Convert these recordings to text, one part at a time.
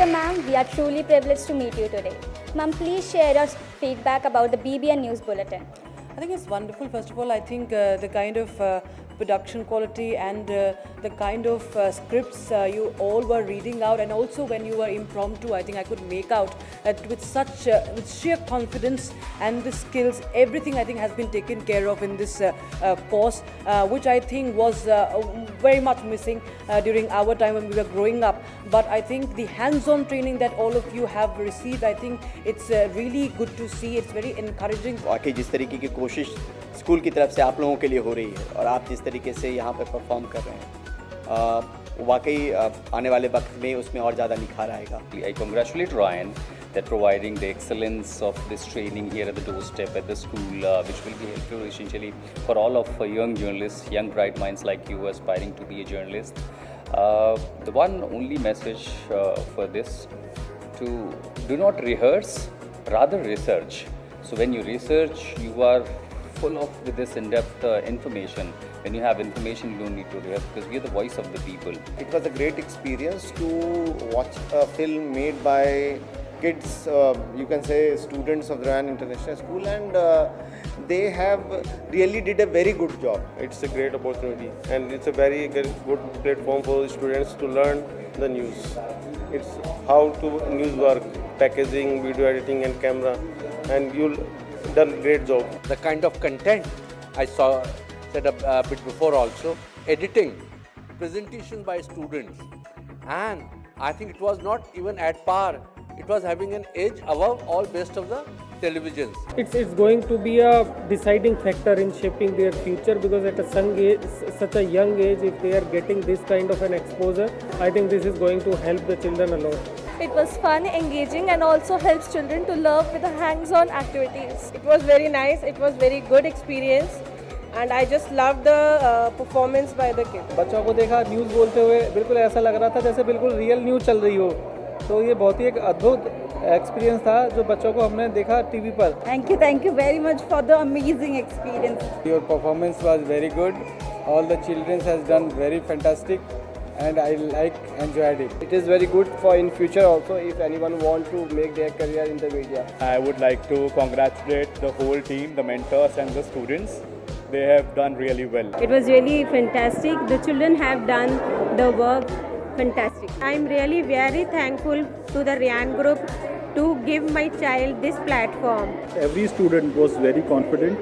Welcome, ma'am. We are truly privileged to meet you today. Ma'am, please share your feedback about the BBN News Bulletin. I think it's wonderful. First of all, I think the kind of production quality and the kind of scripts you all were reading out, and also when you were impromptu, I think I could make out that with such with sheer confidence and the skills, everything I think has been taken care of in this course, which I think was very much missing during our time when we were growing up. But I think the hands-on training that all of you have received, I think it's really good to see. It's very encouraging. वाकई जिस तरीके की कोशिश school की तरफ से आप लोगों के लिए हो रही है और आप जिस तरीके से यहाँ पे परफॉर्म कर रहे हैं, वाकई आने वाले वक्त में उसमें और ज़्यादा निखार आएगा. I congratulate Ryan that providing the excellence of this training here at the doorstep at the school, which will be helpful essentially for all of young journalists, young bright minds like you aspiring to be a journalist. The one only message for this, to do not rehearse, rather research. So when you research, you are full of with this in-depth information. When you have information, you don't need to rehearse because we are the voice of the people. It was a great experience to watch a film made by kids, you can say students of the Ryan International School, and they have really did a very good job. It's a great opportunity and it's a very good platform for students to learn the news. It's how to news work, packaging, video editing and camera, and you'll done a great job. The kind of content I said a bit before also, editing, presentation by students, and I think it was not even at par. It was having an edge above all best of the televisions. It's going to be a deciding factor in shaping their future, because at such a young age, if they are getting this kind of an exposure, I think this is going to help the children a lot. It was fun, engaging, and also helps children to learn with the hands-on activities. It was very nice. It was very good experience, and I just loved the performance by the kids. बच्चों को देखा news बोलते हुए, बिल्कुल ऐसा लग रहा था जैसे बिल्कुल रियल न्यूज़ चल रही हो. तो ये बहुत ही एक अद्भुत एक्सपीरियंस था जो बच्चों को हमने देखा टीवी पर. Thank you very much for the amazing experience. Your performance was very good. All the children has done very fantastic, and I enjoyed it. It is very good for in future also if anyone want to make their career in the media. I would like to congratulate the whole team, the mentors and the students. They have done really well. It was really fantastic. The children have done the work fantastic. I am really very thankful to the Ryan Group to give my child this platform. Every student was very confident,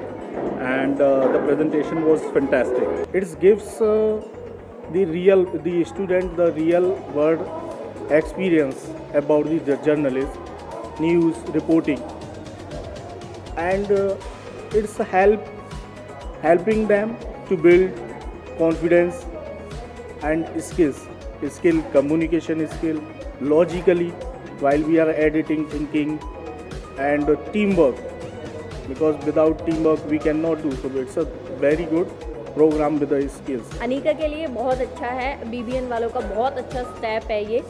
and the presentation was fantastic. It gives the student the real world experience about the journalism, news reporting, and it's helping them to build confidence and skills, communication skill, logically while we are editing, thinking, and teamwork, because without teamwork we cannot do. So it's a very good program with the skills. Anika के लिए बहुत अच्छा है, BBN वालों का बहुत अच्छा step है ये,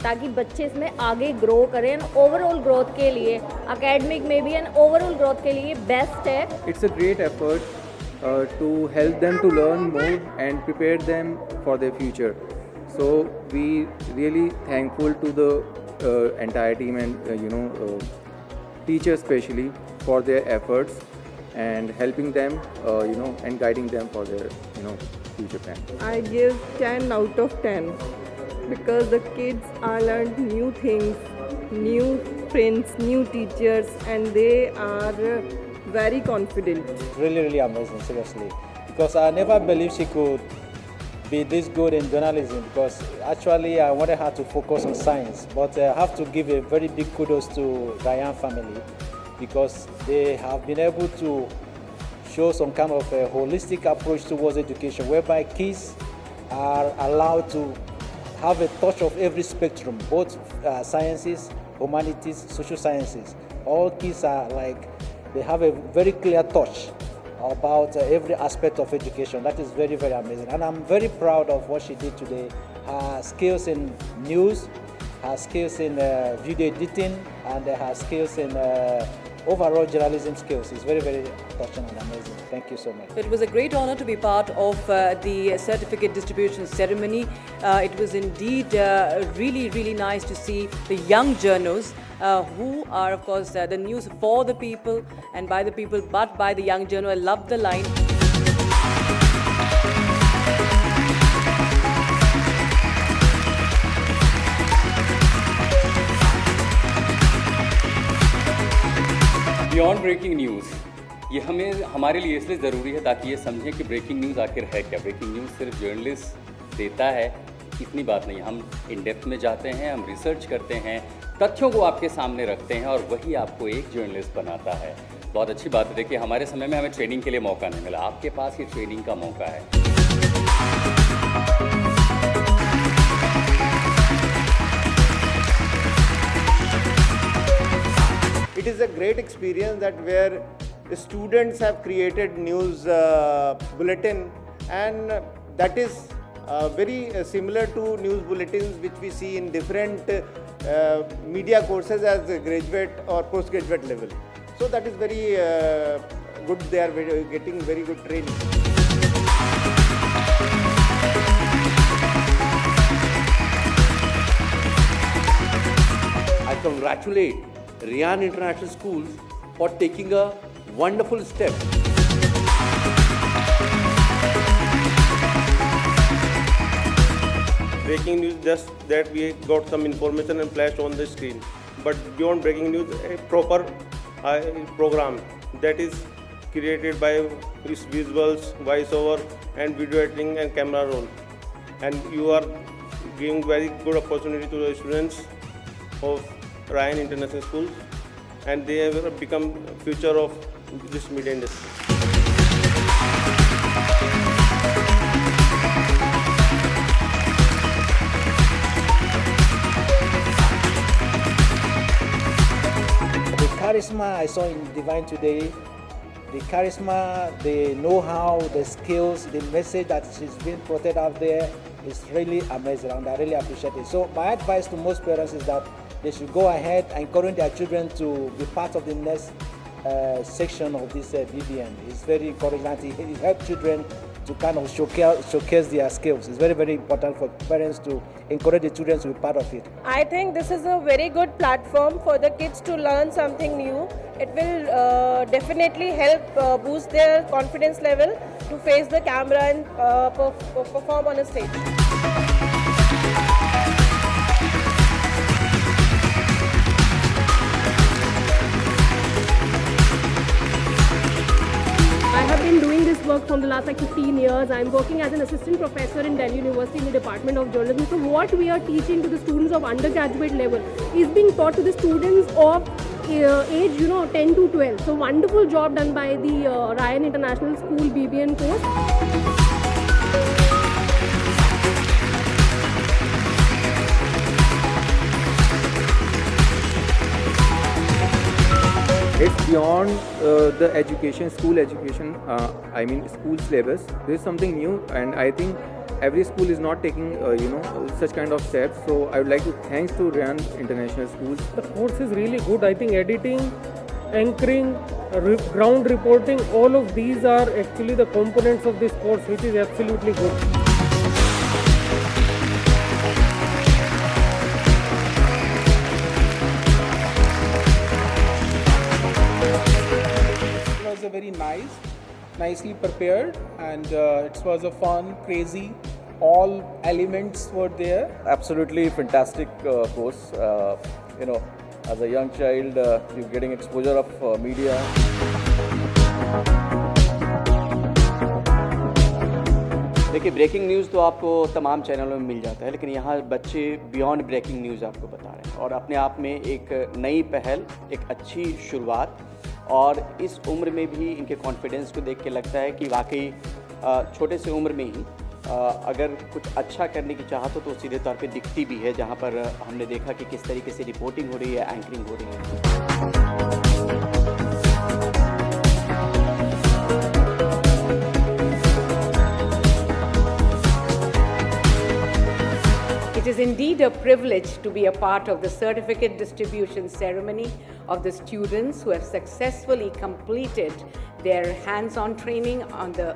ताकि बच्चे इसमें आगे ग्रो करें. ओवरऑल ग्रोथ के लिए, एकेडमिक में भी एंड ओवरऑल ग्रोथ के लिए बेस्ट है. It's a great effort to help them to learn more and prepare them for their future. So we really thankful to the entire team and teachers especially for their efforts and helping them and guiding them for their future plan. I give 10 out of 10 because the kids are learned new things, new friends, new teachers, and they are very confident. Really amazing, seriously, because I never believed she could be this good in journalism, because actually I wanted her to focus on science, but I have to give a very big kudos to Ryan family, because they have been able to show some kind of a holistic approach towards education, whereby kids are allowed to have a touch of every spectrum, both sciences, humanities, social sciences. All kids are they have a very clear touch about every aspect of education. That is very amazing, and I'm very proud of what she did today. Her skills in news, her skills in video editing, and her skills in overall journalism skills. It's very, very touching and amazing. Thank you so much. It was a great honor to be part of the certificate distribution ceremony. It was indeed really, really nice to see the young journos who are, of course, the news for the people and by the people, but by the young journo. I love the line. Beyond breaking news ये हमारे लिए इसलिए ज़रूरी है ताकि ये समझें कि ब्रेकिंग न्यूज़ आखिर है क्या। ब्रेकिंग न्यूज़ सिर्फ जर्नलिस्ट देता है इतनी बात नहीं, हम इन डेप्थ में जाते हैं, हम रिसर्च करते हैं, तथ्यों को आपके सामने रखते हैं और वही आपको एक जर्नलिस्ट बनाता है। बहुत अच्छी बात है। देखिए हमारे समय में हमें ट्रेनिंग के लिए मौका नहीं मिला, आपके पास ये ट्रेनिंग का मौका है। It is a great experience that where students have created news bulletin, and that is very similar to news bulletins which we see in different media courses as a graduate or postgraduate level. So that is very good. They are getting very good training. I congratulate Ryan International Schools for taking a wonderful step. Breaking news, just that we got some information and flashed on the screen. But beyond breaking news, a proper program that is created by its visuals, voiceover, and video editing and camera roll. And you are giving very good opportunity to the students of Ryan International Schools, and they have become future of this media industry. The charisma I saw in Divine today, the charisma, the know-how, the skills, the message that is being protected out there is really amazing, and I really appreciate it. So my advice to most parents is that they should go ahead and encourage their children to be part of the next section of this BBN. It's very encouraging. It helps children to kind of showcase their skills. It's very, very important for parents to encourage the children to be part of it. I think this is a very good platform for the kids to learn something new. It will definitely help boost their confidence level to face the camera and perform on a stage. I have been doing this work from the last 15 years. I'm working as an assistant professor in Delhi University in the Department of Journalism. So what we are teaching to the students of undergraduate level is being taught to the students of age 10 to 12. So wonderful job done by the Ryan International School BBN course. It's beyond the education, school education, I mean school syllabus. There is something new, and I think every school is not taking, such kind of steps. So I would like to thanks to Ryan International Schools. The course is really good. I think editing, anchoring, ground reporting, all of these are actually the components of this course, which is absolutely good. It was a very nicely prepared, and it was a fun, crazy. All elements were there. Absolutely fantastic course. As a young child, you're getting exposure of media. देखिए breaking news तो आपको तमाम चैनलों में मिल जाता है, लेकिन यहाँ बच्चे बियॉन्ड ब्रेकिंग न्यूज़ आपको बता रहे हैं और अपने आप में एक नई पहल, एक अच्छी शुरुआत, और इस उम्र में भी इनके कॉन्फिडेंस को देख के लगता है कि वाकई छोटे से उम्र में ही अगर कुछ अच्छा करने की चाहत हो तो सीधे तौर पे दिखती भी है, जहाँ पर हमने देखा कि किस तरीके से रिपोर्टिंग हो रही है, एंकरिंग हो रही है। It is indeed a privilege to be a part of the certificate distribution ceremony of the students who have successfully completed their hands-on training on the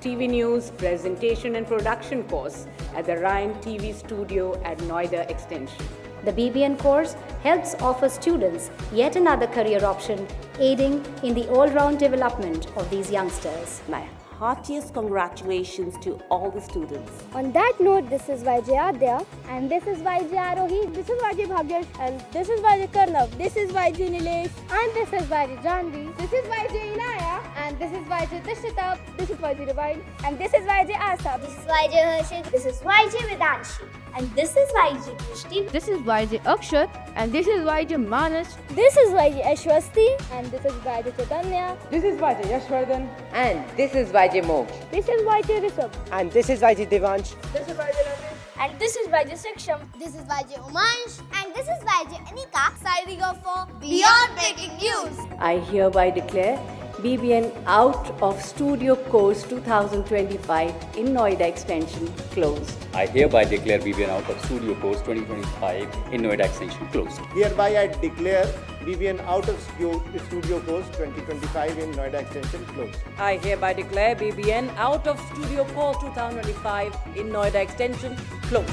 TV News Presentation and Production course at the Ryan TV Studio at Noida Extension. The BBN course helps offer students yet another career option, aiding in the all-round development of these youngsters. My heartiest congratulations to all the students. On that note, this is YJ Adya, and this is YJ Arohi, this is YJ Bhagyash, and this is YJ Karnav, this is YJ Nilesh, and this is YJ Janvi, this is YJ Inaya, and this is YJ Dishita, this is YJ Divine, and this is YJ Asap, This is YJ Harshit. This is YJ Vedanshi. And this is YJ Krishti. This is YJ Akshat, and this is YJ Manas. this is YJ Ashwasti, and this is YJ Chaitanya, This is YJ Yashvardhan. And this is YJ Moksha. this is YJ Rishabh, And this is YJ Devansh. this is YJ Ramesh, and this is YJ Siksham. This is YJ Umansh. And this is YJ Anika. Signing off for Beyond Breaking News. I hereby declare BBN Out of Studio Course 2025 in Noida Extension closed. I hereby declare BBN Out of Studio Course 2025 in Noida Extension closed. Hereby I declare BBN Out of Studio Course 2025 in Noida Extension closed. I hereby declare BBN Out of Studio Course 2025 in Noida Extension closed.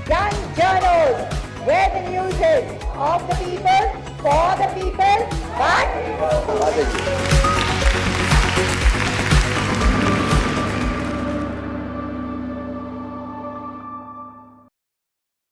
Young journals, where the news is of the people, for the people, but